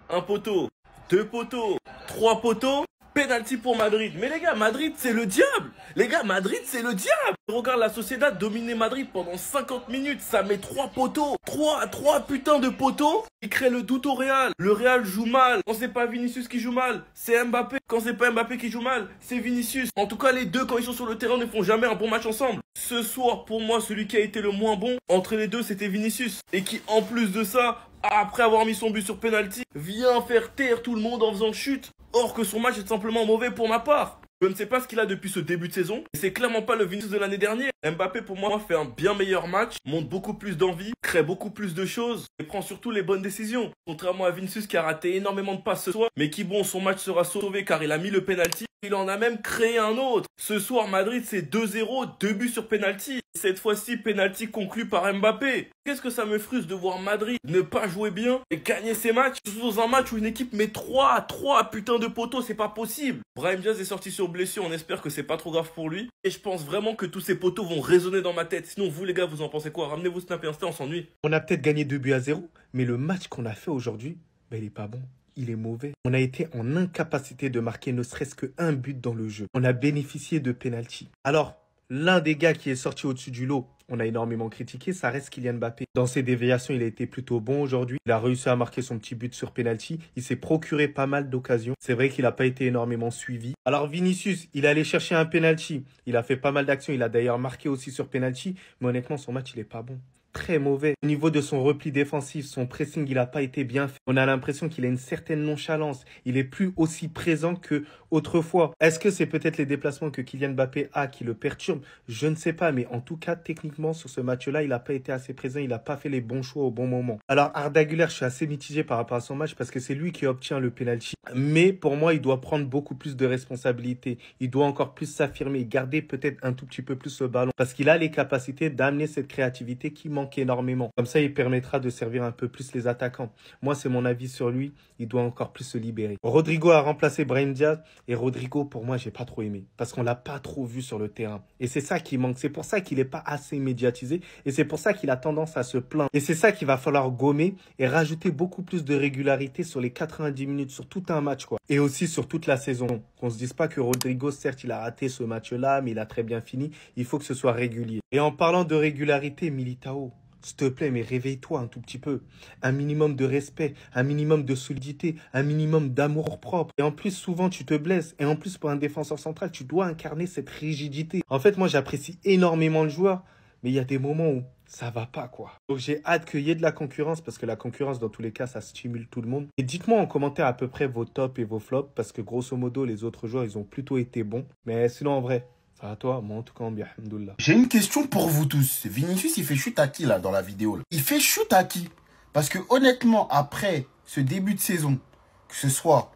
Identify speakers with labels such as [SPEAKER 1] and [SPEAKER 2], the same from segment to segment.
[SPEAKER 1] Un poteau, deux poteaux, trois poteaux. Penalty pour Madrid. Mais les gars, Madrid, c'est le diable. Les gars, Madrid, c'est le diable. Regarde la Sociedad dominer Madrid pendant 50 minutes. Ça met 3 poteaux. 3 putains de poteaux. Il crée le doute au Real. Le Real joue mal. Quand c'est pas Vinicius qui joue mal, c'est Mbappé. Quand c'est pas Mbappé qui joue mal, c'est Vinicius. En tout cas, les deux, quand ils sont sur le terrain, ne font jamais un bon match ensemble. Ce soir, pour moi, celui qui a été le moins bon entre les deux, c'était Vinicius. Et qui, en plus de ça, après avoir mis son but sur penalty, vient faire taire tout le monde en faisant chute. Or que son match est simplement mauvais pour ma part. Je ne sais pas ce qu'il a depuis ce début de saison. Et c'est clairement pas le Vinicius de l'année dernière. Mbappé pour moi fait un bien meilleur match, montre beaucoup plus d'envie, crée beaucoup plus de choses et prend surtout les bonnes décisions. Contrairement à Vinicius qui a raté énormément de passes ce soir, mais qui bon, son match sera sauvé car il a mis le penalty. Il en a même créé un autre. Ce soir, Madrid, c'est 2-0, 2 buts sur penalty. Cette fois-ci, penalty conclu par Mbappé. Qu'est-ce que ça me frustre de voir Madrid ne pas jouer bien et gagner ses matchs. Surtout dans un match où une équipe met 3 putains de poteaux, c'est pas possible. Brahim Diaz est sorti sur blessure, on espère que c'est pas trop grave pour lui. Et je pense vraiment que tous ces poteaux vont résonner dans ma tête. Sinon, vous les gars, vous en pensez quoi? Ramenez-vous Snap et Insta, on s'ennuie.
[SPEAKER 2] On a peut-être gagné 2 buts à 0, mais le match qu'on a fait aujourd'hui, il est pas bon. Il est mauvais. On a été en incapacité de marquer ne serait-ce qu'un but dans le jeu. On a bénéficié de penalty. Alors, l'un des gars qui est sorti au-dessus du lot, on a énormément critiqué, ça reste Kylian Mbappé. Dans ses déviations, il a été plutôt bon aujourd'hui. Il a réussi à marquer son petit but sur penalty. Il s'est procuré pas mal d'occasions. C'est vrai qu'il n'a pas été énormément suivi. Alors Vinicius, il est allé chercher un penalty. Il a fait pas mal d'actions. Il a d'ailleurs marqué aussi sur penalty. Mais honnêtement, son match, il est pas bon. Très mauvais. Au niveau de son repli défensif, son pressing, il n'a pas été bien fait. On a l'impression qu'il a une certaine nonchalance. Il est plus aussi présent que autrefois. Est-ce que c'est peut-être les déplacements que Kylian Mbappé a qui le perturbent? Je ne sais pas, mais en tout cas, techniquement, sur ce match-là, il n'a pas été assez présent. Il n'a pas fait les bons choix au bon moment. Alors, Arda Güler, je suis assez mitigé par rapport à son match parce que c'est lui qui obtient le penalty. Mais pour moi, il doit prendre beaucoup plus de responsabilités. Il doit encore plus s'affirmer, garder peut-être un tout petit peu plus le ballon parce qu'il a les capacités d'amener cette créativité qui manque énormément. Comme ça, il permettra de servir un peu plus les attaquants. Moi, c'est mon avis sur lui. Il doit encore plus se libérer. Rodrigo a remplacé Brahim Diaz et Rodrigo, pour moi, j'ai pas trop aimé parce qu'on l'a pas trop vu sur le terrain. Et c'est ça qui manque. C'est pour ça qu'il est pas assez médiatisé et c'est pour ça qu'il a tendance à se plaindre. Et c'est ça qu'il va falloir gommer et rajouter beaucoup plus de régularité sur les 90 minutes, sur tout un match, quoi. Et aussi sur toute la saison. Qu'on se dise pas que Rodrigo, certes, il a raté ce match-là, mais il a très bien fini. Il faut que ce soit régulier. Et en parlant de régularité, Militao, s'il te plaît, mais réveille-toi un tout petit peu. Un minimum de respect, un minimum de solidité, un minimum d'amour propre. Et en plus, souvent, tu te blesses. Et en plus, pour un défenseur central, tu dois incarner cette rigidité. En fait, moi, j'apprécie énormément le joueur, mais il y a des moments où ça va pas, quoi. Donc, j'ai hâte qu'il y ait de la concurrence, parce que la concurrence, dans tous les cas, ça stimule tout le monde. Et dites-moi en commentaire à peu près vos tops et vos flops, parce que grosso modo, les autres joueurs, ils ont plutôt été bons. Mais sinon, en vrai, ça va toi? Moi, en tout cas, bien, alhamdoulilah.
[SPEAKER 3] J'ai une question pour vous tous. Vinicius, il fait chute à qui, là, dans la vidéo là? Il fait chute à qui? Parce que, honnêtement, après ce début de saison, que ce soit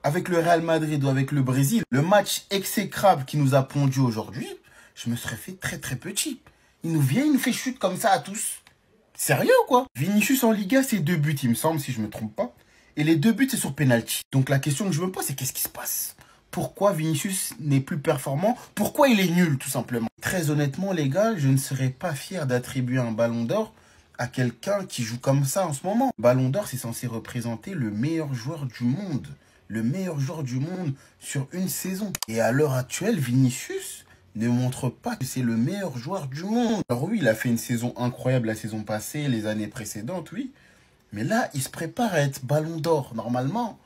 [SPEAKER 3] avec le Real Madrid ou avec le Brésil, le match exécrable qui nous a pondu aujourd'hui, je me serais fait très, très petit. Il nous vient, il nous fait chute comme ça à tous. Sérieux, quoi? Vinicius en Liga, c'est 2 buts, il me semble, si je me trompe pas. Et les 2 buts, c'est sur penalty. Donc, la question que je me pose, c'est qu'est-ce qui se passe? Pourquoi Vinicius n'est plus performant? Pourquoi il est nul, tout simplement? Très honnêtement, les gars, je ne serais pas fier d'attribuer un ballon d'or à quelqu'un qui joue comme ça en ce moment. Ballon d'or, c'est censé représenter le meilleur joueur du monde. Le meilleur joueur du monde sur une saison. Et à l'heure actuelle, Vinicius ne montre pas que c'est le meilleur joueur du monde. Alors oui, il a fait une saison incroyable la saison passée, les années précédentes, oui. Mais là, il se prépare à être ballon d'or. Normalement,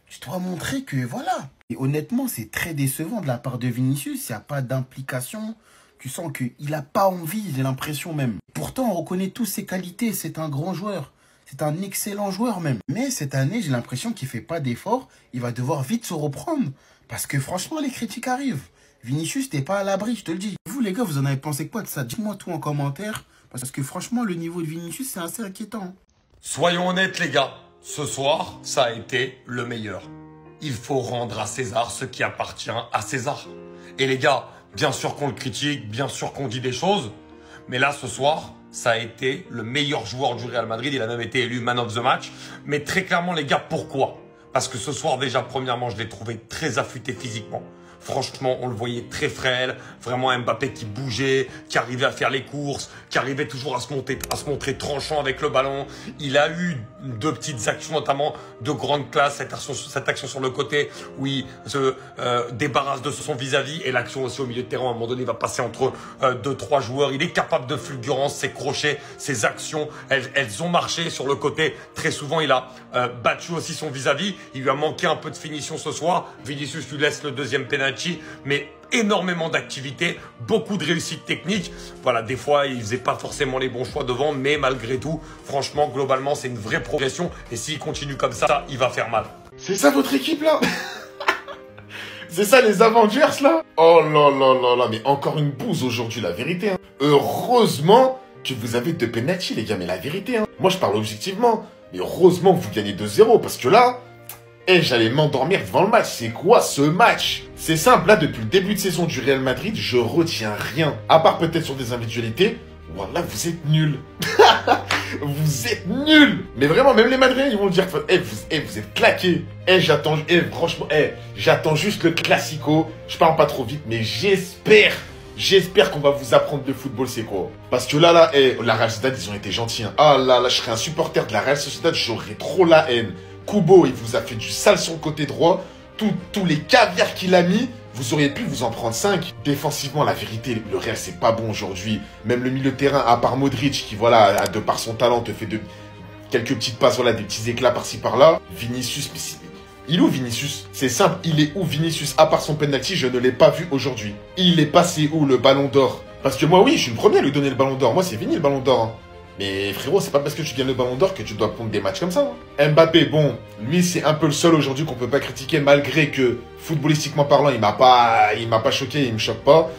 [SPEAKER 3] je dois montrer que voilà. Et honnêtement, c'est très décevant de la part de Vinicius. Il n'y a pas d'implication. Tu sens qu'il n'a pas envie, j'ai l'impression même. Pourtant, on reconnaît tous ses qualités. C'est un grand joueur. C'est un excellent joueur même. Mais cette année, j'ai l'impression qu'il ne fait pas d'efforts. Il va devoir vite se reprendre. Parce que franchement, les critiques arrivent. Vinicius, t'es pas à l'abri, je te le dis. Vous, les gars, vous en avez pensé quoi de ça? Dites-moi tout en commentaire. Parce que franchement, le niveau de Vinicius, c'est assez inquiétant.
[SPEAKER 4] Soyons honnêtes, les gars. Ce soir, ça a été le meilleur. Il faut rendre à César ce qui appartient à César. Et les gars, bien sûr qu'on le critique, bien sûr qu'on dit des choses, mais là, ce soir, ça a été le meilleur joueur du Real Madrid. Il a même été élu Man of the Match. Mais très clairement, les gars, pourquoi? Parce que ce soir, déjà, premièrement, je l'ai trouvé très affûté physiquement. franchement, on le voyait très frêle. Vraiment Mbappé qui bougeait, qui arrivait à faire les courses, qui arrivait toujours à se montrer tranchant avec le ballon. Il a eu 2 petites actions, notamment de grande classe. Cette action sur le côté où il se débarrasse de son vis-à-vis. Et l'action aussi au milieu de terrain, à un moment donné, il va passer entre 2-3 joueurs. Il est capable de fulgurance, ses crochets, ses actions. Elles ont marché sur le côté. Très souvent, il a battu aussi son vis-à-vis. Il lui a manqué un peu de finition ce soir. Vinicius lui laisse le deuxième penalty, mais énormément d'activité, beaucoup de réussite technique. Voilà, des fois, il faisait pas forcément les bons choix devant, mais malgré tout, franchement, globalement, c'est une vraie progression. Et s'il continue comme ça, il va faire mal.
[SPEAKER 5] C'est ça votre équipe là? C'est ça les Avengers là? Oh là là là là, mais encore une bouse aujourd'hui, la vérité. Hein. Heureusement que vous avez 2 penalty les gars, mais la vérité. Hein. Moi je parle objectivement, mais heureusement que vous gagnez 2-0 parce que là, j'allais m'endormir devant le match. C'est quoi ce match? C'est simple, là depuis le début de saison du Real Madrid, je retiens rien. À part peut-être sur des individualités. Voilà, vous êtes nuls. Vous êtes nuls. Mais vraiment, même les Madridiens, ils vont dire, vous êtes claqués. Franchement, j'attends juste le classico. Je parle pas trop vite, mais j'espère qu'on va vous apprendre le football, c'est quoi. Parce que là, la Real Sociedad, ils ont été gentils. Hein. Ah là, je serais un supporter de la Real Sociedad, j'aurais trop la haine. Kubo, il vous a fait du sale sur le côté droit. Tous les caviars qu'il a mis, vous auriez pu vous en prendre 5. Défensivement, la vérité, le Real, c'est pas bon aujourd'hui. Même le milieu de terrain, à part Modric, qui, voilà, de par son talent, te fait quelques petites passes, voilà, des petits éclats par-ci par-là. Vinicius, il est où Vinicius? C'est simple, il est où Vinicius? À part son penalty, je ne l'ai pas vu aujourd'hui. Il est passé où le ballon d'or? Parce que moi, oui, je suis le premier à lui donner le ballon d'or. Moi, c'est fini le ballon d'or. Hein. Mais frérot, c'est pas parce que tu gagnes le ballon d'or que tu dois prendre des matchs comme ça. Hein. Mbappé, bon, lui c'est un peu le seul aujourd'hui qu'on peut pas critiquer malgré que footballistiquement parlant, il m'a pas choqué, il me choque pas.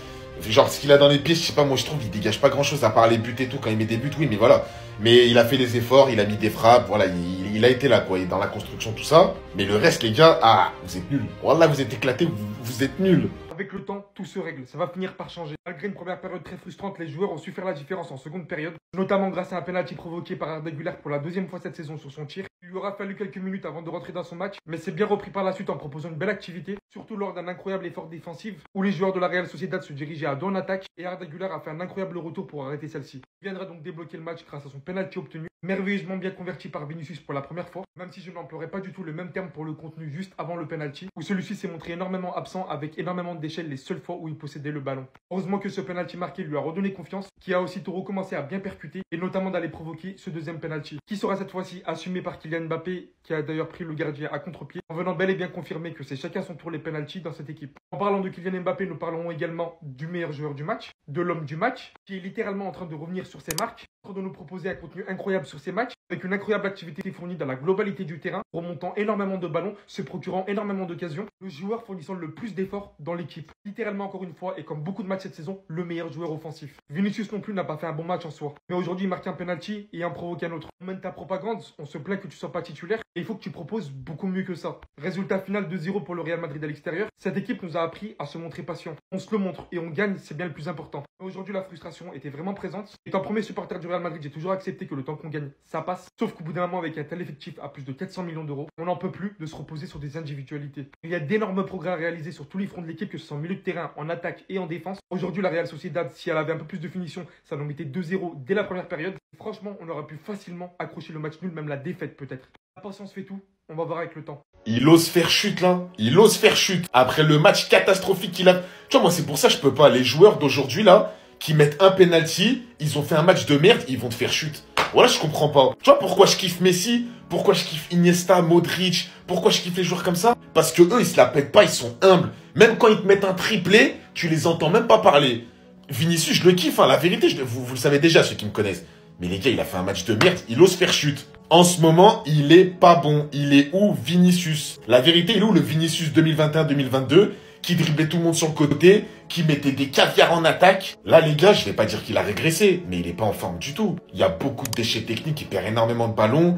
[SPEAKER 5] Genre ce qu'il a dans les pieds, je sais pas, moi je trouve il dégage pas grand chose à part les buts et tout quand il met des buts, oui, mais voilà. Mais il a fait des efforts, il a mis des frappes, voilà, il a été là quoi, il est dans la construction tout ça. Mais le reste les gars, vous êtes nuls. Voilà, vous êtes éclatés, vous êtes nuls.
[SPEAKER 6] Avec le temps, tout se règle, ça va finir par changer. Malgré une première période très frustrante, les joueurs ont su faire la différence en seconde période, notamment grâce à un penalty provoqué par Arda Güler pour la 2e fois cette saison sur son tir. Il lui aura fallu quelques minutes avant de rentrer dans son match, mais c'est bien repris par la suite en proposant une belle activité, surtout lors d'un incroyable effort défensif où les joueurs de la Real Sociedad se dirigeaient à dos en attaque et Arda Güler a fait un incroyable retour pour arrêter celle-ci. Il viendra donc débloquer le match grâce à son penalty obtenu, merveilleusement bien converti par Vinicius pour la première fois, même si je n'emploierais pas du tout le même terme pour le contenu juste avant le penalty, où celui-ci s'est montré énormément absent avec énormément de déchets les seules fois où il possédait le ballon. Heureusement que ce penalty marqué lui a redonné confiance, qui a aussitôt recommencé à bien percuter et notamment d'aller provoquer ce deuxième penalty, qui sera cette fois-ci assumé par Kylian Mbappé, qui a d'ailleurs pris le gardien à contre-pied, en venant bel et bien confirmer que c'est chacun son tour les penalties dans cette équipe. En parlant de Kylian Mbappé, nous parlons également du meilleur joueur du match, de l'homme du match, qui est littéralement en train de revenir sur ses marques, en train de nous proposer un contenu incroyable sur ses matchs, avec une incroyable activité fournie dans la globalité du terrain, remontant énormément de ballons, se procurant énormément d'occasions, le joueur fournissant le plus d'efforts dans l'équipe. Littéralement encore une fois, et comme beaucoup de matchs cette saison, le meilleur joueur offensif. Vinicius non plus n'a pas fait un bon match en soi, mais aujourd'hui il marque un penalty et en provoque un autre. On mène ta propagande, on se plaint que tu sois pas titulaire, et il faut que tu proposes beaucoup mieux que ça. Résultat final 2-0 pour le Real Madrid à l'extérieur, cette équipe nous a appris à se montrer patient. On se le montre et on gagne, c'est bien le plus important. Aujourd'hui la frustration était vraiment présente. Étant premier supporter du Real Madrid, j'ai toujours accepté que le temps qu'on gagne, ça passe. Sauf qu'au bout d'un moment, avec un tel effectif à plus de 400 millions d'euros, on n'en peut plus de se reposer sur des individualités. Il y a d'énormes progrès à réaliser sur tous les fronts de l'équipe, que ce soit en milieu de terrain, en attaque et en défense. Aujourd'hui, la Real Sociedad, si elle avait un peu plus de finition, ça nous mettait 2-0 dès la première période. Franchement, on aurait pu facilement accrocher le match nul, même la défaite peut-être. La patience fait tout, on va voir avec le temps.
[SPEAKER 5] Il ose faire chute là, il ose faire chute. Après le match catastrophique qu'il a... Tu vois, moi c'est pour ça que je peux pas. Les joueurs d'aujourd'hui là, qui mettent un penalty, ils ont fait un match de merde, ils vont te faire chute. Voilà, je comprends pas. Tu vois pourquoi je kiffe Messi, pourquoi je kiffe Iniesta, Modric, pourquoi je kiffe les joueurs comme ça? Parce que eux, ils se la pètent pas, ils sont humbles. Même quand ils te mettent un triplé, tu les entends même pas parler. Vinicius, je le kiffe, hein, la vérité, vous le savez déjà, ceux qui me connaissent. Mais les gars, il a fait un match de merde, il ose faire chute. En ce moment, il est pas bon. Il est où Vinicius? La vérité, il est où le Vinicius 2021-2022 qui driblait tout le monde sur le côté, qui mettait des caviars en attaque? Là, les gars, je vais pas dire qu'il a régressé, mais il est pas en forme du tout. Il y a beaucoup de déchets techniques, il perd énormément de ballons.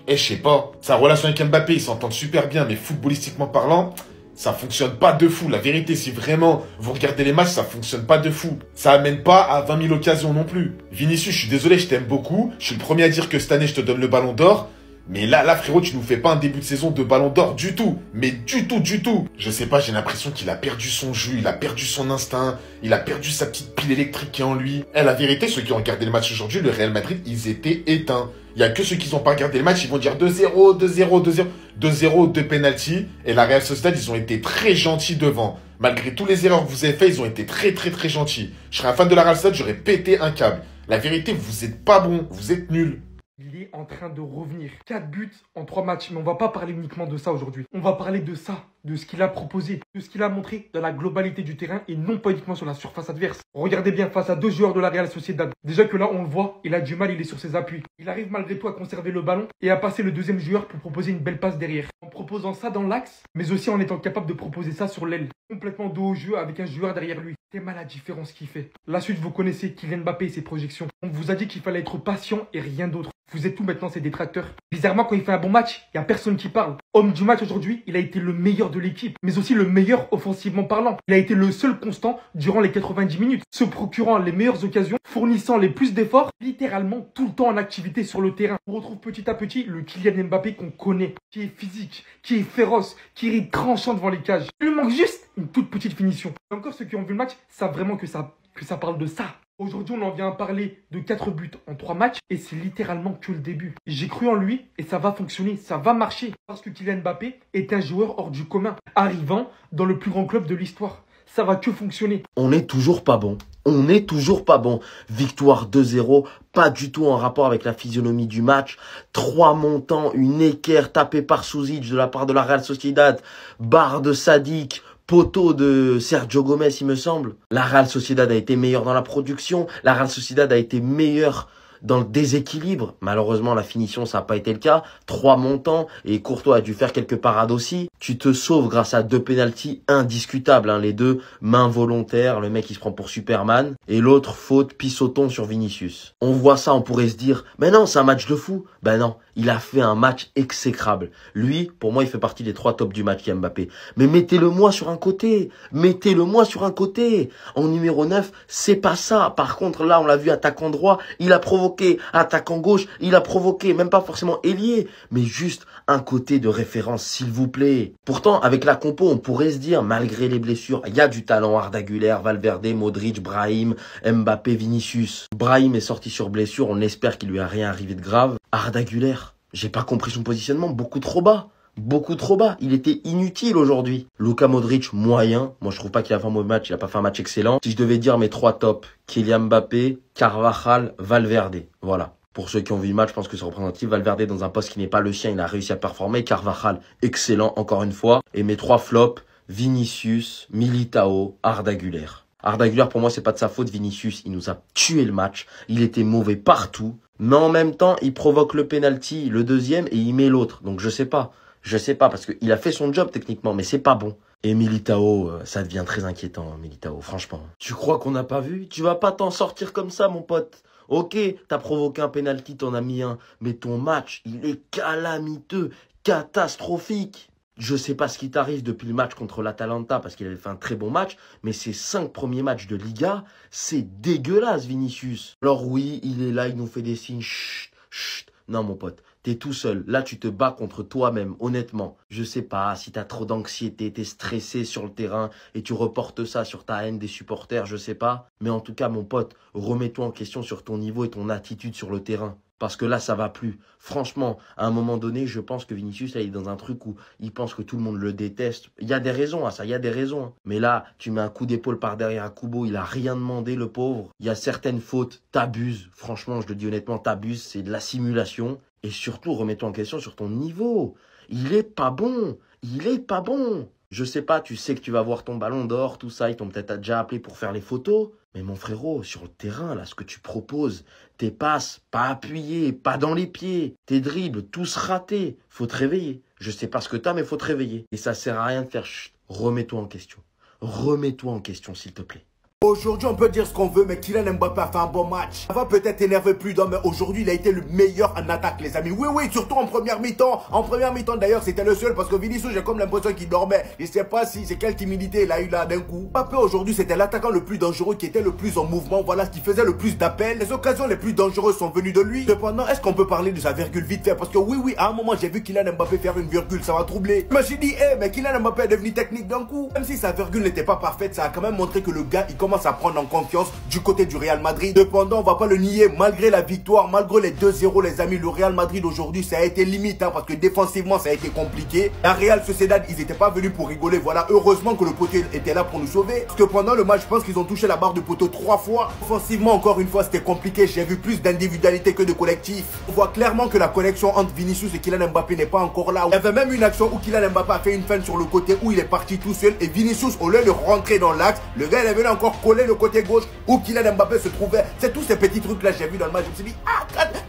[SPEAKER 5] Et je sais pas, sa relation avec Mbappé, ils s'entendent super bien, mais footballistiquement parlant, ça fonctionne pas de fou. La vérité, si vraiment vous regardez les matchs, ça fonctionne pas de fou. Ça amène pas à 20 000 occasions non plus. Vinicius, je suis désolé, je t'aime beaucoup. Je suis le premier à dire que cette année, je te donne le ballon d'or. Mais là, frérot, tu nous fais pas un début de saison de ballon d'or du tout. Mais du tout, du tout. Je sais pas, j'ai l'impression qu'il a perdu son jus, il a perdu son instinct, il a perdu sa petite pile électrique qui est en lui. Eh, la vérité, ceux qui ont regardé le match aujourd'hui, le Real Madrid, ils étaient éteints. Il y a que ceux qui n'ont pas regardé le match, ils vont dire 2-0, 2-0, 2-0, 2-0, 2 penalty. Et la Real Sociedad, ils ont été très gentils devant. Malgré tous les erreurs que vous avez faites, ils ont été très, très, très gentils. Je serais un fan de la Real Sociedad, j'aurais pété un câble. La vérité, vous êtes pas bon, vous êtes nuls.
[SPEAKER 6] Il est en train de revenir. 4 buts en 3 matchs. Mais on va pas parler uniquement de ça aujourd'hui. On va parler de ça, de ce qu'il a proposé, de ce qu'il a montré dans la globalité du terrain et non pas uniquement sur la surface adverse. Regardez bien face à 2 joueurs de la Real Sociedad. Déjà que là, on le voit, il a du mal, il est sur ses appuis. Il arrive malgré tout à conserver le ballon et à passer le deuxième joueur pour proposer une belle passe derrière. En proposant ça dans l'axe, mais aussi en étant capable de proposer ça sur l'aile. Complètement dos au jeu avec un joueur derrière lui. C'est mal la différence qu'il fait. La suite, vous connaissez Kylian Mbappé et ses projections. On vous a dit qu'il fallait être patient et rien d'autre. Vous êtes où maintenant, ces détracteurs? Bizarrement, quand il fait un bon match, il n'y a personne qui parle. Homme du match aujourd'hui, il a été le meilleur de l'équipe, mais aussi le meilleur offensivement parlant. Il a été le seul constant durant les 90 minutes, se procurant les meilleures occasions, fournissant les plus d'efforts, littéralement tout le temps en activité sur le terrain. On retrouve petit à petit le Kylian Mbappé qu'on connaît, qui est physique, qui est féroce, qui est tranchant devant les cages. Il lui manque juste une toute petite finition. Et encore ceux qui ont vu le match savent vraiment que ça parle de ça. Aujourd'hui, on en vient à parler de 4 buts en 3 matchs et c'est littéralement que le début. J'ai cru en lui et ça va fonctionner, ça va marcher parce que Kylian Mbappé est un joueur hors du commun, arrivant dans le plus grand club de l'histoire. Ça va que fonctionner.
[SPEAKER 7] On n'est toujours pas bon. On n'est toujours pas bon. Victoire 2-0, pas du tout en rapport avec la physionomie du match. 3 montants, une équerre tapée par Souzic de la part de la Real Sociedad, barre de Sadik, poteau de Sergio Gomez, il me semble. La Real Sociedad a été meilleure dans la production. La Real Sociedad a été meilleure dans le déséquilibre. Malheureusement, la finition, ça n'a pas été le cas. 3 montants et Courtois a dû faire quelques parades aussi. Tu te sauves grâce à 2 pénaltys indiscutables. Les deux, main volontaire, le mec il se prend pour Superman. Et l'autre, faute, pissoton sur Vinicius. On voit ça, on pourrait se dire, mais non, c'est un match de fou. Ben non, il a fait un match exécrable. Lui, pour moi, il fait partie des 3 tops du match qui est Mbappé. Mais mettez-le-moi sur un côté. Mettez-le-moi sur un côté. En numéro 9, c'est pas ça. Par contre, là, on l'a vu attaquant droit, il a provoqué. Attaquant gauche, il a provoqué, même pas forcément ailier, mais juste un côté de référence, s'il vous plaît. Pourtant, avec la compo, on pourrait se dire, malgré les blessures, il y a du talent. Arda Güler, Valverde, Modric, Brahim, Mbappé, Vinicius. Brahim est sorti sur blessure, on espère qu'il lui a rien arrivé de grave. Arda Güler, j'ai pas compris son positionnement, beaucoup trop bas. Beaucoup trop bas. Il était inutile aujourd'hui. Luka Modric, moyen. Moi, je trouve pas qu'il a fait un mauvais match. Il a pas fait un match excellent. Si je devais dire mes 3 tops, Kylian Mbappé, Carvajal, Valverde. Voilà. Pour ceux qui ont vu le match, je pense que c'est représentatif. Valverde, dans un poste qui n'est pas le sien, il a réussi à performer. Carvajal, excellent, encore une fois. Et mes 3 flops, Vinicius, Militao, Arda Güler. Arda Güler, pour moi, c'est pas de sa faute. Vinicius, il nous a tué le match. Il était mauvais partout. Mais en même temps, il provoque le penalty, le deuxième, et il met l'autre. Donc, je sais pas. Je sais pas, parce qu'il a fait son job techniquement, mais c'est pas bon. Et Militao, ça devient très inquiétant, Militao, franchement. Tu crois qu'on n'a pas vu? Tu vas pas t'en sortir comme ça, mon pote. Ok, t'as provoqué un penalty, t'en as mis un, mais ton match, il est calamiteux, catastrophique. Je sais pas ce qui t'arrive depuis le match contre l'Atalanta, parce qu'il avait fait un très bon match, mais ces 5 premiers matchs de Liga, c'est dégueulasse, Vinicius. Alors oui, il est là, il nous fait des signes, chut, chut. Non, mon pote. T'es tout seul. Là, tu te bats contre toi-même, honnêtement. Je sais pas, si t'as trop d'anxiété, t'es stressé sur le terrain et tu reportes ça sur ta haine des supporters, je sais pas. Mais en tout cas, mon pote, remets-toi en question sur ton niveau et ton attitude sur le terrain. Parce que là, ça va plus. Franchement, à un moment donné, je pense que Vinicius, là, il est dans un truc où il pense que tout le monde le déteste. Il y a des raisons à ça, il y a des raisons. Mais là, tu mets un coup d'épaule par derrière à Kubo, il a rien demandé, le pauvre. Il y a certaines fautes, t'abuses. Franchement, je le dis honnêtement, t'abuses, c'est de la simulation. Et surtout, remets-toi en question sur ton niveau. Il est pas bon. Il est pas bon. Je sais pas, tu sais que tu vas voir ton ballon d'or, tout ça, ils t'ont peut-être déjà appelé pour faire les photos. Mais mon frérot, sur le terrain, là, ce que tu proposes, tes passes, pas appuyées, pas dans les pieds, tes dribbles, tous ratés. Faut te réveiller. Je sais pas ce que t'as, mais faut te réveiller. Et ça sert à rien de faire chut. Remets-toi en question. Remets-toi en question, s'il te plaît.
[SPEAKER 8] Aujourd'hui, on peut dire ce qu'on veut, mais Kylian Mbappé a fait un bon match. Ça va peut-être énerver plus d'un, mais aujourd'hui, il a été le meilleur en attaque, les amis. Oui, oui, surtout en première mi-temps. En première mi-temps, d'ailleurs, c'était le seul, parce que Vinicius, j'ai comme l'impression qu'il dormait. Je sais pas si c'est quelle timidité il a eu là d'un coup. Mbappé, aujourd'hui, c'était l'attaquant le plus dangereux, qui était le plus en mouvement. Voilà, ce qui faisait le plus d'appels. Les occasions les plus dangereuses sont venues de lui. Cependant, est-ce qu'on peut parler de sa virgule vite fait? Parce que oui, à un moment, j'ai vu Kylian Mbappé faire une virgule, ça m'a troublé. Je me suis dit, mais Kylian Mbappé est devenu technique d'un coup. Même si sa virgule n'était pas parfaite, ça a quand même montré que le gars, il commence à prendre en confiance du côté du Real Madrid. Cependant, on va pas le nier, malgré la victoire, malgré les 2-0, les amis, le Real Madrid aujourd'hui, ça a été limite, parce que défensivement, ça a été compliqué. La Real Sociedad, ils étaient pas venus pour rigoler. Voilà, heureusement que le poteau était là pour nous sauver. Parce que pendant le match, je pense qu'ils ont touché la barre de poteau 3 fois. Offensivement, encore une fois, c'était compliqué. J'ai vu plus d'individualité que de collectif. On voit clairement que la connexion entre Vinicius et Kylian Mbappé n'est pas encore là. Il y avait même une action où Kylian Mbappé a fait une feinte sur le côté où il est parti tout seul. Et Vinicius, au lieu de rentrer dans l'axe, le gars, il est venu encore coller le côté gauche où Kylian Mbappé se trouvait. C'est tous ces petits trucs là, j'ai vu dans le match. Je me suis dit,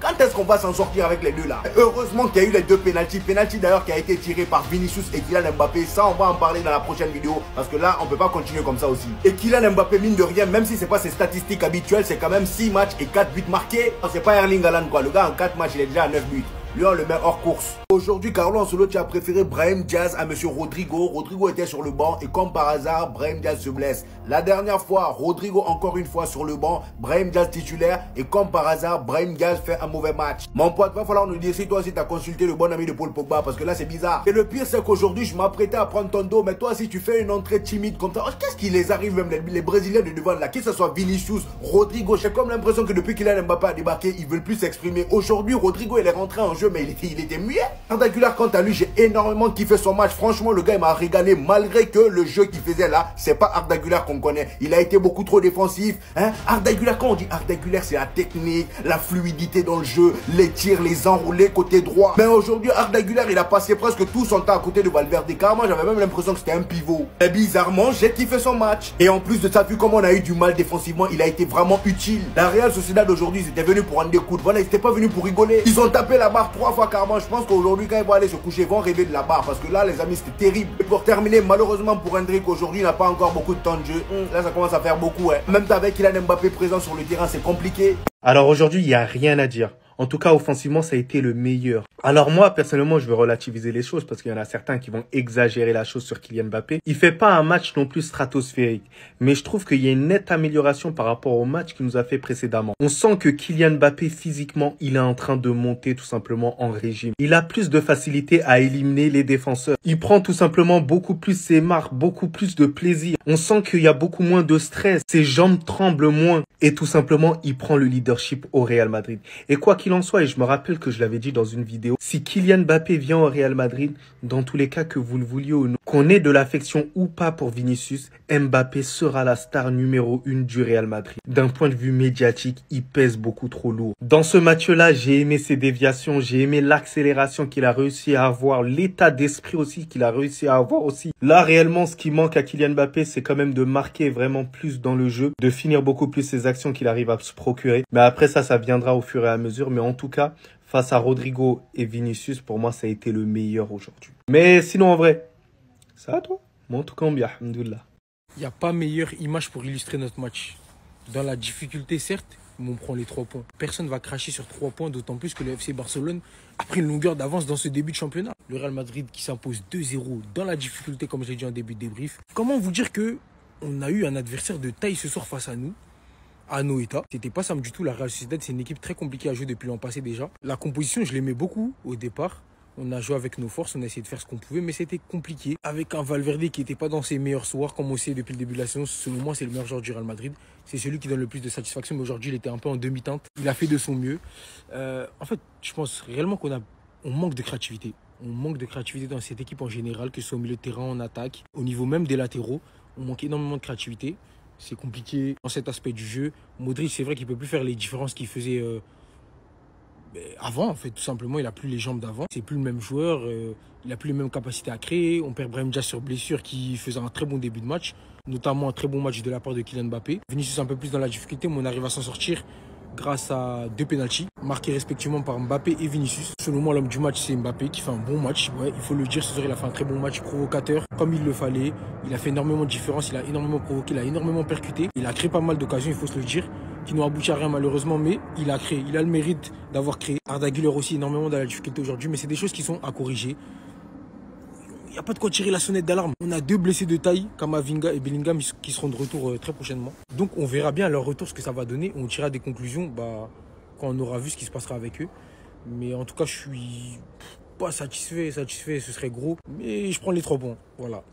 [SPEAKER 8] quand est-ce qu'on va s'en sortir avec les deux là? Heureusement qu'il y a eu les deux pénaltys. Pénalty d'ailleurs qui a été tiré par Vinicius et Kylian Mbappé. Ça, on va en parler dans la prochaine vidéo. Parce que là, on peut pas continuer comme ça aussi. Et Kylian Mbappé, mine de rien, même si c'est pas ses statistiques habituelles, c'est quand même 6 matchs et 4 buts marqués. C'est pas Erling Haaland quoi. Le gars en 4 matchs, il est déjà à 9 buts. Lui, on le met hors course. Aujourd'hui, Carlo Ancelotti a préféré Brahim Diaz à monsieur Rodrigo. Rodrigo était sur le banc et comme par hasard, Brahim Diaz se blesse. La dernière fois, Rodrigo encore une fois sur le banc, Brahim Diaz titulaire et comme par hasard, Brahim Diaz fait un mauvais match. Mon pote, va falloir nous dire si toi aussi t'as consulté le bon ami de Paul Pogba parce que là c'est bizarre. Et le pire c'est qu'aujourd'hui, je m'apprêtais à prendre ton dos, mais toi si tu fais une entrée timide comme ça, qu'est-ce qui les arrive même les Brésiliens de devant là, que ce soit Vinicius, Rodrigo, j'ai comme l'impression que depuis Kylian Mbappé a débarqué, ils veulent plus s'exprimer. Aujourd'hui, Rodrigo il est rentré en jeu mais il était muet. Arda Güler, quant à lui, j'ai énormément kiffé son match. Franchement, le gars, il m'a régalé malgré que le jeu qu'il faisait là, c'est pas Arda Güler qu'on connaît. Il a été beaucoup trop défensif. Arda Güler, quand on dit Arda Güler, c'est la technique, la fluidité dans le jeu, les tirs, les enroulés côté droit. Mais aujourd'hui, Arda Güler, il a passé presque tout son temps à côté de Valverde. Carrément, j'avais même l'impression que c'était un pivot. Et bizarrement, j'ai kiffé son match. Et en plus de ça, vu comment on a eu du mal défensivement, il a été vraiment utile. La Real Sociedad aujourd'hui, ils étaient venus pour rendre des coups. Voilà, ils n'étaient pas venus pour rigoler. Ils ont tapé la barre 3 fois carrément. Je pense qu'aujourd'hui, quand ils vont aller se coucher, ils vont rêver de la barre. Parce que là, les amis, c'était terrible. Et pour terminer, malheureusement pour Endrick, aujourd'hui, il n'a pas encore beaucoup de temps de jeu. Là, ça commence à faire beaucoup. Même avec Kylian Mbappé présent sur le terrain, c'est compliqué.
[SPEAKER 2] Alors aujourd'hui, il n'y a rien à dire. En tout cas, offensivement, ça a été le meilleur. Alors moi, personnellement, je veux relativiser les choses parce qu'il y en a certains qui vont exagérer la chose sur Kylian Mbappé. Il fait pas un match non plus stratosphérique, mais je trouve qu'il y a une nette amélioration par rapport au match qu'il nous a fait précédemment. On sent que Kylian Mbappé, physiquement, il est en train de monter tout simplement en régime. Il a plus de facilité à éliminer les défenseurs. Il prend tout simplement beaucoup plus ses marques, beaucoup plus de plaisir. On sent qu'il y a beaucoup moins de stress. Ses jambes tremblent moins. Et tout simplement, il prend le leadership au Real Madrid. Et quoi qu'il en soit, et je me rappelle que je l'avais dit dans une vidéo, si Kylian Mbappé vient au Real Madrid, dans tous les cas que vous le vouliez ou non, qu'on ait de l'affection ou pas pour Vinicius, Mbappé sera la star numéro 1 du Real Madrid. D'un point de vue médiatique, il pèse beaucoup trop lourd. Dans ce match-là, j'ai aimé ses déviations, j'ai aimé l'accélération qu'il a réussi à avoir, l'état d'esprit aussi qu'il a réussi à avoir aussi. Là, réellement, ce qui manque à Kylian Mbappé, c'est quand même de marquer vraiment plus dans le jeu, de finir beaucoup plus ses actions qu'il arrive à se procurer. Mais après ça viendra au fur et à mesure. Mais en tout cas, face à Rodrigo et Vinicius, pour moi, ça a été le meilleur aujourd'hui. Mais sinon, en vrai, ça va toi? Moi, en tout cas, bien, alhamdoulilah.
[SPEAKER 6] Il n'y a pas meilleure image pour illustrer notre match. Dans la difficulté, certes, mais on prend les 3 points. Personne ne va cracher sur 3 points, d'autant plus que le FC Barcelone a pris une longueur d'avance dans ce début de championnat. Le Real Madrid qui s'impose 2-0 dans la difficulté, comme je l'ai dit en début de débrief. Comment vous dire que on a eu un adversaire de taille ce soir face à nous, à Noeta. C'était pas simple du tout. La Real Sociedad, c'est une équipe très compliquée à jouer depuis l'an passé déjà. La composition, je l'aimais beaucoup au départ. On a joué avec nos forces, on a essayé de faire ce qu'on pouvait, mais c'était compliqué. Avec un Valverde qui n'était pas dans ses meilleurs soirs, comme on sait depuis le début de la saison, selon moi, c'est le meilleur joueur du Real Madrid. C'est celui qui donne le plus de satisfaction, mais aujourd'hui, il était un peu en demi-teinte. Il a fait de son mieux. En fait, je pense réellement on manque de créativité. On manque de créativité dans cette équipe en général, que ce soit au milieu de terrain, en attaque, au niveau même des latéraux. On manque énormément de créativité. C'est compliqué dans cet aspect du jeu. Modric, c'est vrai qu'il ne peut plus faire les différences qu'il faisait avant, en fait, tout simplement. Il n'a plus les jambes d'avant. C'est plus le même joueur. Il n'a plus les mêmes capacités à créer. On perd Brahim Diaz sur blessure qui faisait un très bon début de match, notamment un très bon match de la part de Kylian Mbappé. Vinicius un peu plus dans la difficulté, mais on arrive à s'en sortir
[SPEAKER 9] grâce à 2 pénaltys, marqués respectivement par Mbappé et Vinicius. Selon moi, l'homme du match, c'est Mbappé qui fait un bon match. Ouais, il faut le dire, ce soir, il a fait un très bon match provocateur, comme il le fallait. Il a fait énormément de différence, il a énormément provoqué, il a énormément percuté. Il a créé pas mal d'occasions, il faut se le dire, qui n'ont abouti à rien malheureusement, mais il a créé. Il a le mérite d'avoir créé. Arda Güler aussi énormément dans la difficulté aujourd'hui, mais c'est des choses qui sont à corriger. Il n'y a pas de quoi tirer la sonnette d'alarme. On a 2 blessés de taille, Kamavinga et Bellingham, qui seront de retour très prochainement. Donc on verra bien à leur retour ce que ça va donner. On tirera des conclusions quand on aura vu ce qui se passera avec eux. Mais en tout cas, je suis pas satisfait, ce serait gros. Mais je prends les 3 points, voilà.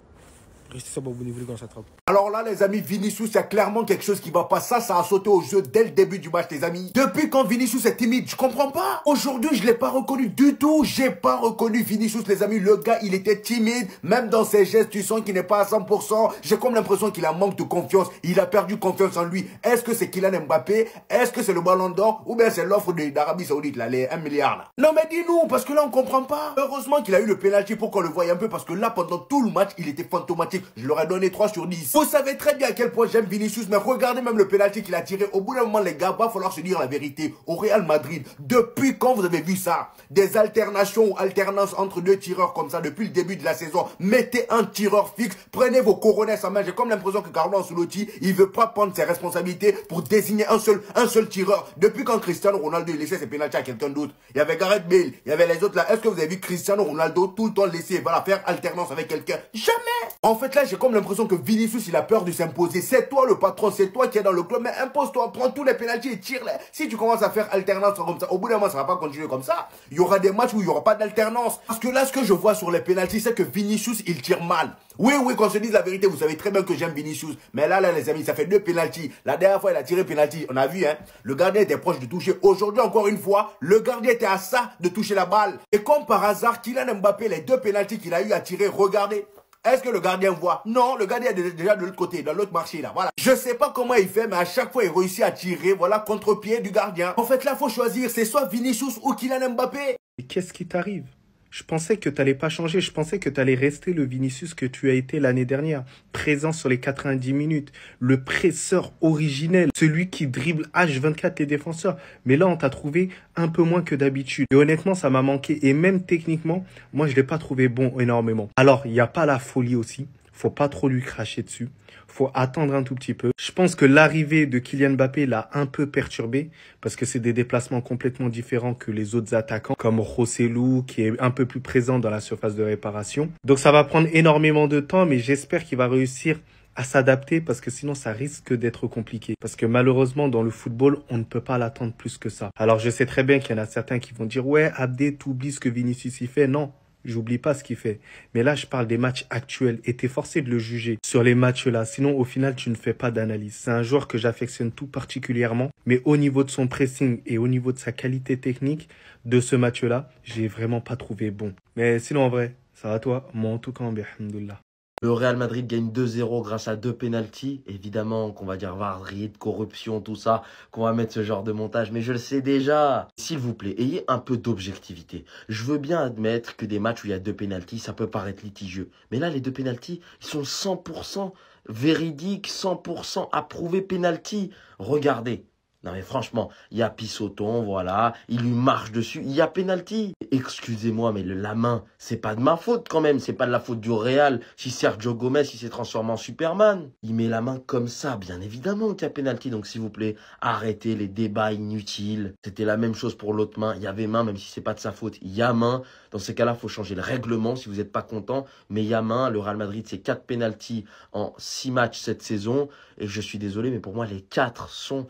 [SPEAKER 9] Restez ça, abonnez-vous les gars, ça trappe.
[SPEAKER 8] Alors là, les amis, Vinicius, il y a clairement quelque chose qui va pas. Ça a sauté au jeu dès le début du match, les amis. Depuis quand Vinicius est timide, je comprends pas. Aujourd'hui, je l'ai pas reconnu du tout. J'ai pas reconnu Vinicius, les amis. Le gars, il était timide. Même dans ses gestes, tu sens qu'il n'est pas à 100%. J'ai comme l'impression qu'il a manque de confiance. Il a perdu confiance en lui. Est-ce que c'est Kylian Mbappé? Est-ce que c'est le Ballon d'Or? Ou bien c'est l'offre d'Arabie Saoudite, là, les 1 milliard, là? Non, mais dis-nous, parce que là, on comprend pas. Heureusement qu'il a eu le pénalty pour qu'on le voie un peu, parce que là, pendant tout le match, il était fantomatique. Je leur ai donné 3 sur 10. Vous savez très bien à quel point j'aime Vinicius, mais regardez même le pénalty qu'il a tiré. Au bout d'un moment, les gars, va falloir se dire la vérité. Au Real Madrid, depuis quand vous avez vu ça? Des alternations ou alternances entre 2 tireurs comme ça depuis le début de la saison. Mettez un tireur fixe, prenez vos coronets en main. J'ai comme l'impression que Carlo Ancelotti, il veut pas prendre ses responsabilités pour désigner un seul tireur. Depuis quand Cristiano Ronaldo il laissait ses pénaltys à quelqu'un d'autre? Il y avait Gareth Bale, il y avait les autres là. Est-ce que vous avez vu Cristiano Ronaldo tout le temps laisser, voilà, faire alternance avec quelqu'un? Jamais! En fait là, j'ai comme l'impression que Vinicius, il a peur de s'imposer. C'est toi le patron, c'est toi qui es dans le club, mais impose-toi, prends tous les pénaltys et tire-les. Si tu commences à faire alternance comme ça, au bout d'un moment, ça va pas continuer comme ça. Il y aura des matchs où il y aura pas d'alternance. Parce que là, ce que je vois sur les pénaltys, c'est que Vinicius, il tire mal. Oui, qu'on se dise la vérité, vous savez très bien que j'aime Vinicius. Mais là, les amis, ça fait 2 pénaltys. La dernière fois, il a tiré pénalty. On a vu, hein. Le gardien était proche de toucher. Aujourd'hui, encore une fois, le gardien était à ça de toucher la balle. Et comme par hasard, Kylian Mbappé, les 2 pénaltys qu'il a eu à tirer, regardez. Est-ce que le gardien voit? Non, le gardien est déjà de l'autre côté, dans l'autre marché là, voilà. Je sais pas comment il fait, mais à chaque fois il réussit à tirer, voilà, contre-pied du gardien. En fait là, faut choisir, c'est soit Vinicius ou Kylian Mbappé.
[SPEAKER 2] Et qu'est-ce qui t'arrive? Je pensais que tu n'allais pas changer, je pensais que tu allais rester le Vinicius que tu as été l'année dernière, présent sur les 90 minutes, le presseur originel, celui qui dribble H24 les défenseurs. Mais là, on t'a trouvé un peu moins que d'habitude. Et honnêtement, ça m'a manqué. Et même techniquement, moi, je l'ai pas trouvé bon énormément. Alors, il n'y a pas la folie aussi. Faut pas trop lui cracher dessus. Faut attendre un tout petit peu. Je pense que l'arrivée de Kylian Mbappé l'a un peu perturbé parce que c'est des déplacements complètement différents que les autres attaquants comme Rossellou qui est un peu plus présent dans la surface de réparation. Donc ça va prendre énormément de temps, mais j'espère qu'il va réussir à s'adapter parce que sinon ça risque d'être compliqué. Parce que malheureusement dans le football, on ne peut pas l'attendre plus que ça. Alors je sais très bien qu'il y en a certains qui vont dire « Ouais, Abdé, t'oublies ce que Vinicius y fait ». Non. J'oublie pas ce qu'il fait. Mais là, je parle des matchs actuels et t'es forcé de le juger sur les matchs-là. Sinon, au final, tu ne fais pas d'analyse. C'est un joueur que j'affectionne tout particulièrement. Mais au niveau de son pressing et au niveau de sa qualité technique de ce match-là, j'ai vraiment pas trouvé bon. Mais sinon, en vrai, ça va toi? Moi, en tout cas, alhamdoulilah.
[SPEAKER 7] Le Real Madrid gagne 2-0 grâce à 2 pénaltys. Évidemment qu'on va dire varieté de corruption, tout ça, qu'on va mettre ce genre de montage, mais je le sais déjà. S'il vous plaît, ayez un peu d'objectivité. Je veux bien admettre que des matchs où il y a 2 pénaltys, ça peut paraître litigieux. Mais là, les 2 pénaltys, ils sont 100% véridiques, 100% approuvés pénalty. Regardez. Non mais franchement, il y a Pissoton, voilà, il lui marche dessus, il y a pénalty. Excusez-moi, mais la main, c'est pas de ma faute quand même, c'est pas de la faute du Real si Sergio Gomez il s'est transformé en Superman. Il met la main comme ça, bien évidemment qu'il y a pénalty, donc s'il vous plaît, arrêtez les débats inutiles. C'était la même chose pour l'autre main, il y avait main, même si c'est pas de sa faute, il y a main. Dans ces cas-là, il faut changer le règlement si vous n'êtes pas content, mais il y a main. Le Real Madrid, c'est 4 pénaltys en 6 matchs cette saison, et je suis désolé, mais pour moi, les 4 sont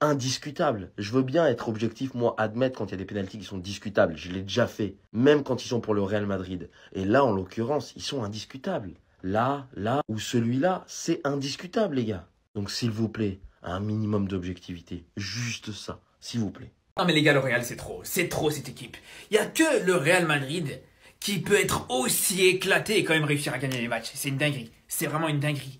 [SPEAKER 7] indiscutable. Je veux bien être objectif, moi, admettre quand il y a des pénaltys qui sont discutables. Je l'ai déjà fait, même quand ils sont pour le Real Madrid. Et là, en l'occurrence, ils sont indiscutables. Là, ou celui-là, c'est indiscutable, les gars. Donc, s'il vous plaît, un minimum d'objectivité. Juste ça, s'il vous plaît.
[SPEAKER 10] Non mais les gars, le Real, c'est trop cette équipe. Il n'y a que le Real Madrid qui peut être aussi éclaté et quand même réussir à gagner les matchs. C'est une dinguerie. C'est vraiment une dinguerie.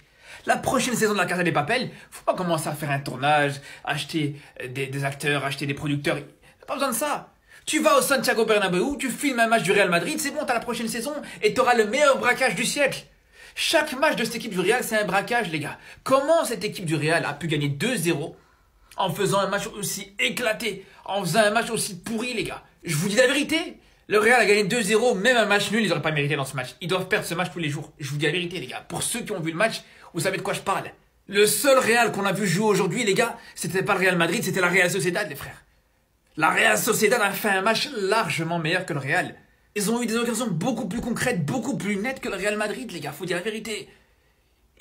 [SPEAKER 10] La prochaine saison de la Casa de Papel, faut pas commencer à faire un tournage, acheter des acteurs, acheter des producteurs. Pas besoin de ça. Tu vas au Santiago Bernabéu, tu filmes un match du Real Madrid, c'est bon, t'as la prochaine saison et t'auras le meilleur braquage du siècle. Chaque match de cette équipe du Real, c'est un braquage, les gars. Comment cette équipe du Real a pu gagner 2-0 en faisant un match aussi éclaté, en faisant un match aussi pourri, les gars. Je vous dis la vérité. Le Real a gagné 2-0, même un match nul, ils n'auraient pas mérité dans ce match. Ils doivent perdre ce match tous les jours. Je vous dis la vérité, les gars. Pour ceux qui ont vu le match, vous savez de quoi je parle. Le seul Real qu'on a vu jouer aujourd'hui, les gars, c'était pas le Real Madrid, c'était la Real Sociedad, les frères. La Real Sociedad a fait un match largement meilleur que le Real. Ils ont eu des occasions beaucoup plus concrètes, beaucoup plus nettes que le Real Madrid, les gars. Faut dire la vérité.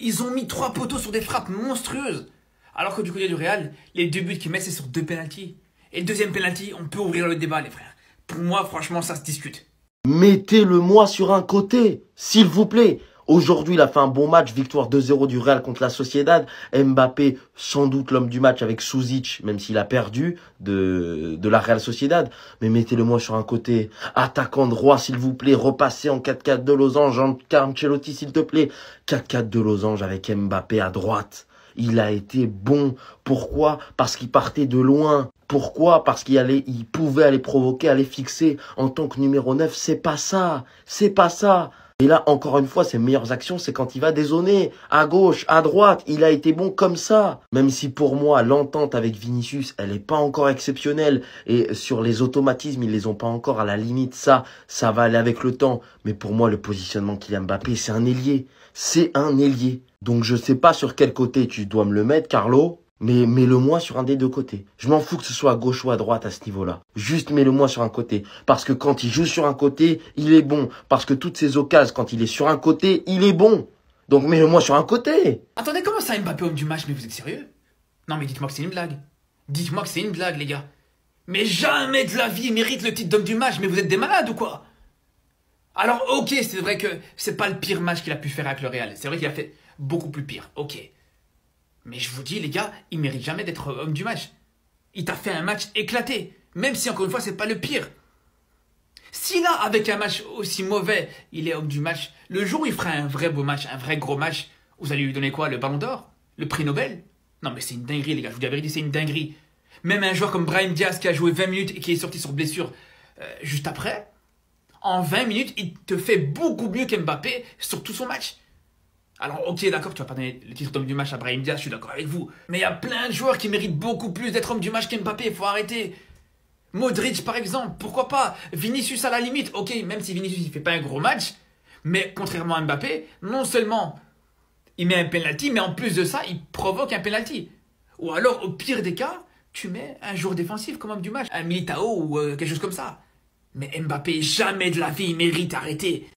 [SPEAKER 10] Ils ont mis 3 poteaux sur des frappes monstrueuses. Alors que du côté du Real, les 2 buts qu'ils mettent, c'est sur 2 pénaltys. Et le deuxième pénalty, on peut ouvrir le débat, les frères. Pour moi, franchement, ça se discute.
[SPEAKER 7] Mettez-le-moi sur un côté, s'il vous plaît. Aujourd'hui, il a fait un bon match, victoire 2-0 du Real contre la Sociedad. Mbappé, sans doute l'homme du match avec Suzic, même s'il a perdu de la Real Sociedad. Mais mettez-le-moi sur un côté. Attaquant droit, s'il vous plaît. Repassez en 4-4 de losange. Ancelotti, s'il te plaît. 4-4 de losange avec Mbappé à droite. Il a été bon. Pourquoi? Parce qu'il partait de loin. Pourquoi? Parce il pouvait aller provoquer, aller fixer en tant que numéro 9. C'est pas ça. C'est pas ça. Et là, encore une fois, ses meilleures actions, c'est quand il va dézoner. À gauche, à droite. Il a été bon comme ça. Même si pour moi, l'entente avec Vinicius, elle n'est pas encore exceptionnelle. Et sur les automatismes, ils les ont pas encore. À la limite, ça va aller avec le temps. Mais pour moi, le positionnement Kylian Mbappé, c'est un ailier. C'est un ailier. Donc je sais pas sur quel côté tu dois me le mettre, Carlo. Mais mets-le-moi sur un des deux côtés. Je m'en fous que ce soit à gauche ou à droite à ce niveau-là. Juste mets-le-moi sur un côté. Parce que quand il joue sur un côté, il est bon. Parce que toutes ces occasions, quand il est sur un côté, il est bon. Donc mets-le-moi sur un côté.
[SPEAKER 10] Attendez, comment ça, Mbappé homme du match? Mais vous êtes sérieux? Non mais dites-moi que c'est une blague. Dites-moi que c'est une blague, les gars. Mais jamais de la vie il mérite le titre d'homme du match. Mais vous êtes des malades ou quoi? Alors ok, c'est vrai que c'est pas le pire match qu'il a pu faire avec le Real. C'est vrai qu'il a fait beaucoup plus pire. Ok. Mais je vous dis, les gars, il mérite jamais d'être homme du match. Il t'a fait un match éclaté. Même si, encore une fois, c'est pas le pire. Si là, avec un match aussi mauvais, il est homme du match, le jour où il fera un vrai beau match, un vrai gros match, vous allez lui donner quoi? Le ballon d'or? Le prix Nobel? Non mais c'est une dinguerie, les gars. Je vous dis la vérité, c'est une dinguerie. Même un joueur comme Brahim Diaz qui a joué 20 minutes et qui est sorti sur blessure juste après, en 20 minutes, il te fait beaucoup mieux qu'Mbappé sur tout son match. Alors ok, d'accord, tu vas pas donner le titre d'homme du match à Brahim Diaz, je suis d'accord avec vous. Mais il y a plein de joueurs qui méritent beaucoup plus d'être homme du match qu'Mbappé, il faut arrêter. Modric par exemple, pourquoi pas? Vinicius à la limite, ok, même si Vinicius il fait pas un gros match, mais contrairement à Mbappé, non seulement il met un penalty, mais en plus de ça, il provoque un penalty. Ou alors, au pire des cas, tu mets un joueur défensif comme homme du match, un Militao ou quelque chose comme ça. Mais Mbappé, jamais de la vie, il mérite, arrêtez.